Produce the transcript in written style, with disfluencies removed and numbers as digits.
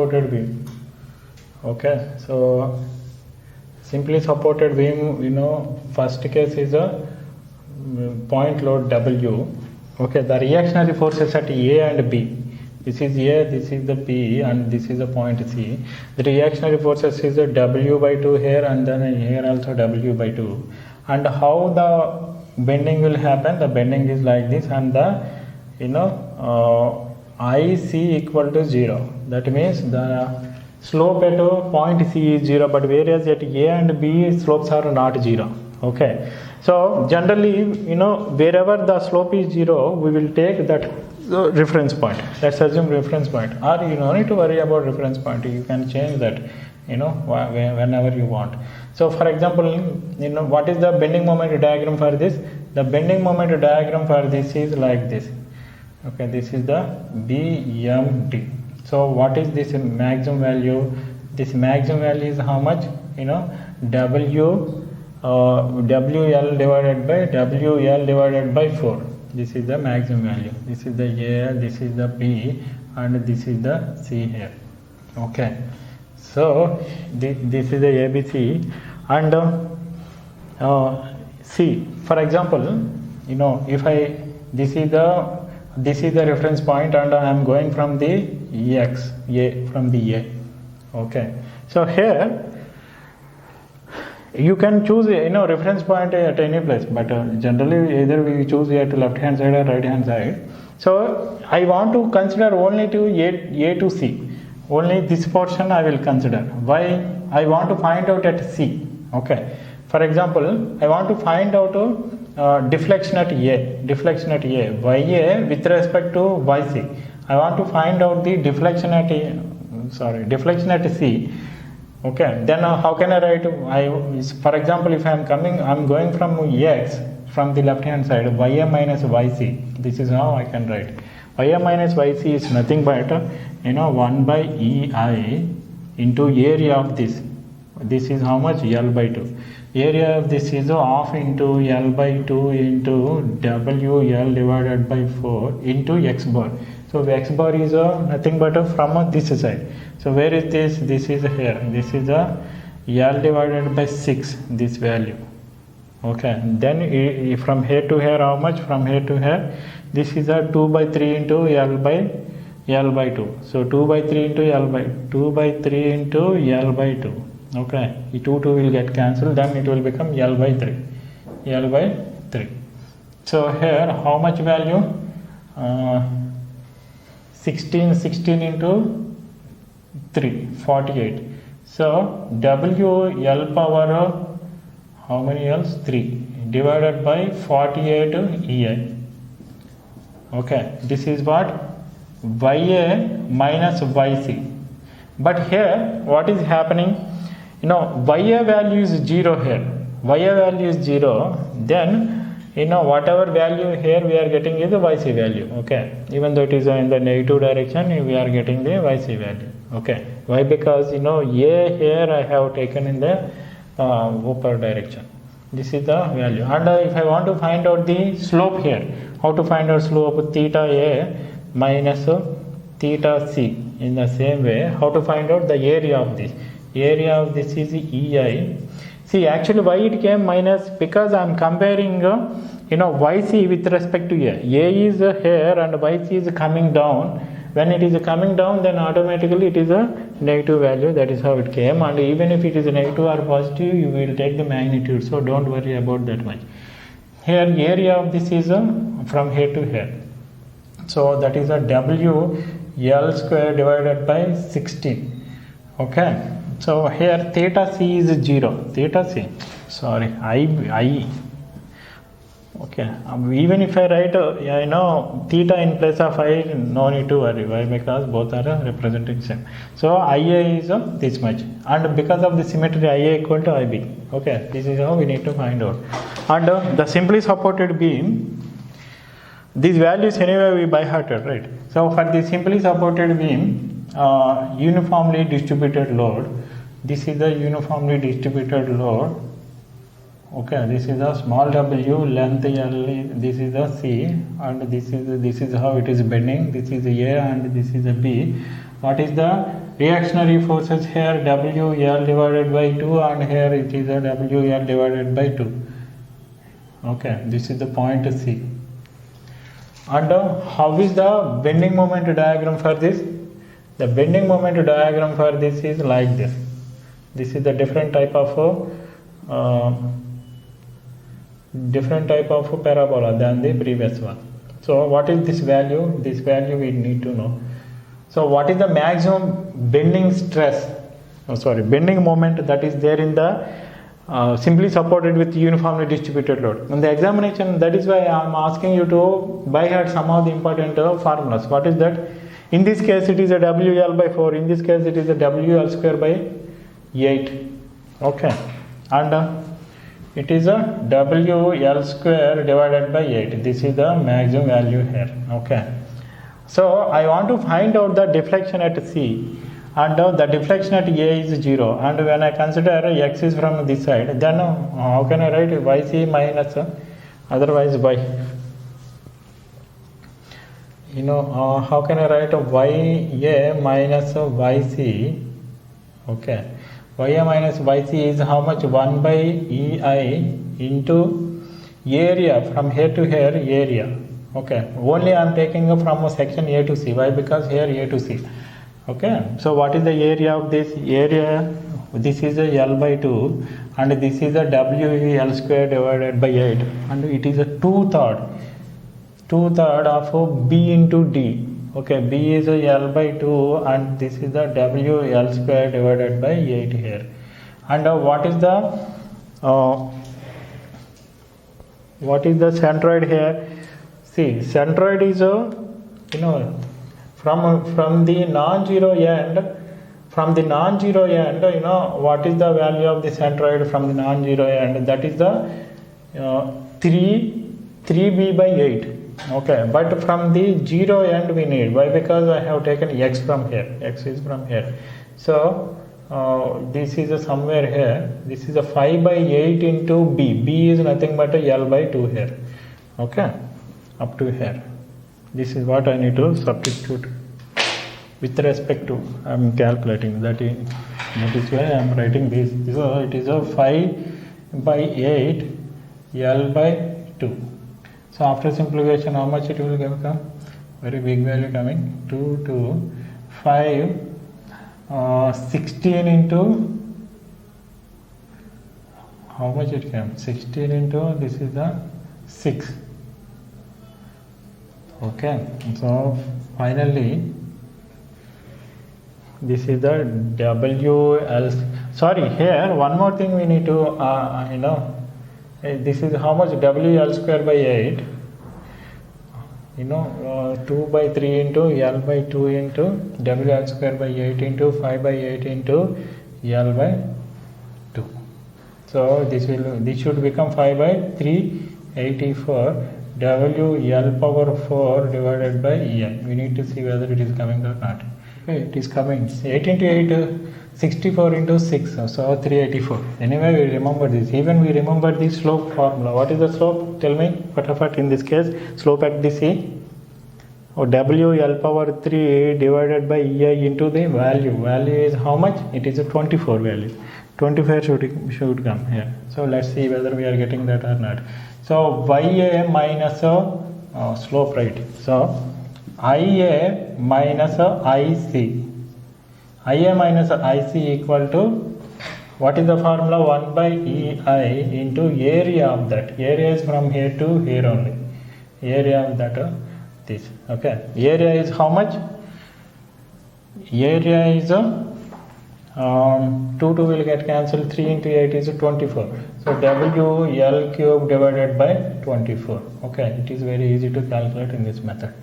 supported beam. Okay, so simply supported beam, you know, first case is a point load W. Okay, the reactionary forces at A and B. This is A, this is the B, and this is the point C. The reactionary forces is a W by 2 here, and then here also W by 2. And how the bending will happen? The bending is like this, and the, you know, IC equal to 0. That means the slope at point C is 0, but whereas at A and B slopes are not 0. Okay, so generally, you know, wherever the slope is 0, we will take that reference point. Let's assume reference point, or you don't need to worry about reference point. You can change that, you know, whenever you want. So for example, you know, what is the bending moment diagram for this? The bending moment diagram for this is like this. Okay, this is the BMT. So what is this maximum value? This maximum value is how much? You know, WL divided by 4. This is the maximum value. This is the A, this is the B, and this is the C here. Okay, so this is the ABC, and C. For example, you know, if this is the reference point, and I am going from the from the A. Okay, so here you can choose, you know, reference point at any place, but generally either we choose at left hand side or right hand side. So I want to consider only to A to C. Only this portion I will consider. Why? I want to find out at C. Okay. For example, I want to find out deflection at A. Deflection at A. YA with respect to YC. I want to find out the deflection at deflection at C. Okay, then how can I write? For example, if I am going from X from the left hand side, YA minus YC. This is how I can write. YA minus YC is nothing but, you know, 1 by EI into area of this. This is how much? L by 2. Area of this is half into L by 2 into WL divided by 4 into X bar. So X bar is nothing but from this side. So where is this? This is here. This is L divided by 6, this value. Okay, then from here to here, how much? From here to here, this is a 2 by 3 into L by 2. So 2 by 3 into L by 2 by 3 into L by 2. Okay, 2 will get cancelled, then it will become L by 3. L by 3. So here, how much value? 16 into 3, 48. So WL power, how many L's? 3 divided by 48 EI. Okay, this is what? YA minus YC. But here, what is happening? You know, YA value is 0 here. YA value is 0. Then, you know, whatever value here we are getting is the YC value. Okay, even though it is in the negative direction, we are getting the YC value. Okay, why? Because, you know, A here I have taken in the upper direction. This is the value. And if I want to find out the slope here, how to find out slope? Theta A minus theta C. In the same way, how to find out the area of this? Area of this is EI. See, actually why it came minus? Because I am comparing, you know, YC with respect to A. A is here and YC is coming down. When it is coming down, then automatically it is a negative value. That is how it came. And even if it is a negative or positive, you will take the magnitude. So don't worry about that much. Here, area of this is from here to here. So that is a WL square divided by 16. Okay. So here theta C is 0. Theta C. Sorry, I. Okay. Even if I write, you know, theta in place of I, no need to worry. Why? Because both are representing same. So IA is this much, and because of the symmetry, IA equal to IB. Okay. This is how we need to find out. And the simply supported beam, these values anyway we by hearted, right? So for the simply supported beam, uniformly distributed load. This is the uniformly distributed load. Okay, this is a small w, length L, this is the C, and this is how it is bending. This is A and this is a B. What is the reactionary forces here WL divided by 2, and here it is a WL divided by 2. Okay, this is the point C. And how is the bending moment diagram for this? The bending moment diagram for this is like this. This is the different type of parabola than the previous one. So what is this value? This value we need to know. So what is the maximum bending stress, bending moment that is there in the simply supported with uniformly distributed load? In the examination, that is why I am asking you to by heart some of the important formulas. What is that? In this case it is a WL by 4, in this case it is a WL square by 8. Okay, and it is a WL square divided by 8. This is the maximum value here. Okay, so I want to find out the deflection at C, and the deflection at A is 0, and when I consider X is from this side, then how can I write YC minus otherwise Y? How can I write YA minus YC? Okay, YA minus YC is how much? 1 by EI into area from here to here, area. Okay, only I am taking from section A to C. Why? Because here A to C. Okay, so what is the area of this area? This is a L by 2, and this is a WL square divided by 8, and it is a 2/3 of B into D. Okay, B is a L by 2, and this is the WL square divided by 8 here. And what is the centroid here? See, centroid is from the non-zero end. From the non-zero end, what is the value of the centroid from the non-zero end? That is the 3B by 8. Okay, but from the 0 end we need. Why? Because I have taken X from here. X is from here. So this is somewhere here. This is a 5 by 8 into B. B is nothing but a L by 2 here. Okay, up to here. This is what I need to substitute with respect to. I am calculating that is why I am writing this. So it is a 5 by 8 L by 2. So after simplification, how much it will become? Very big value coming. 2 to 5, 16 into, how much it came? 16 into, this is the 6. Okay, so finally this is the WL. Sorry, here one more thing we need to this is how much? WL square by 8. 2 by 3 into L by 2 into WL square by 8 into 5 by 8 into L by 2. So this should become 5 by 384 WL power 4 divided by En. We need to see whether it is coming or not. Okay, it is coming. 8 into 8, 64 into 6, so 384. Anyway, we remember this. Even we remember the slope formula. What is the slope? Tell me, what in this case? Slope at the C. WL power 3 divided by EI into the value. Value is how much? It is a 24 value. 24 should come here. So let's see whether we are getting that or not. So YA minus slope, right? So IA minus IC. IA minus IC equal to, what is the formula? 1 by EI into area of that. Area is from here to here only. Area of that this. Okay. Area is how much? Area is 2 will get cancelled. 3 into 8 is 24. So WL cube divided by 24. Okay. It is very easy to calculate in this method.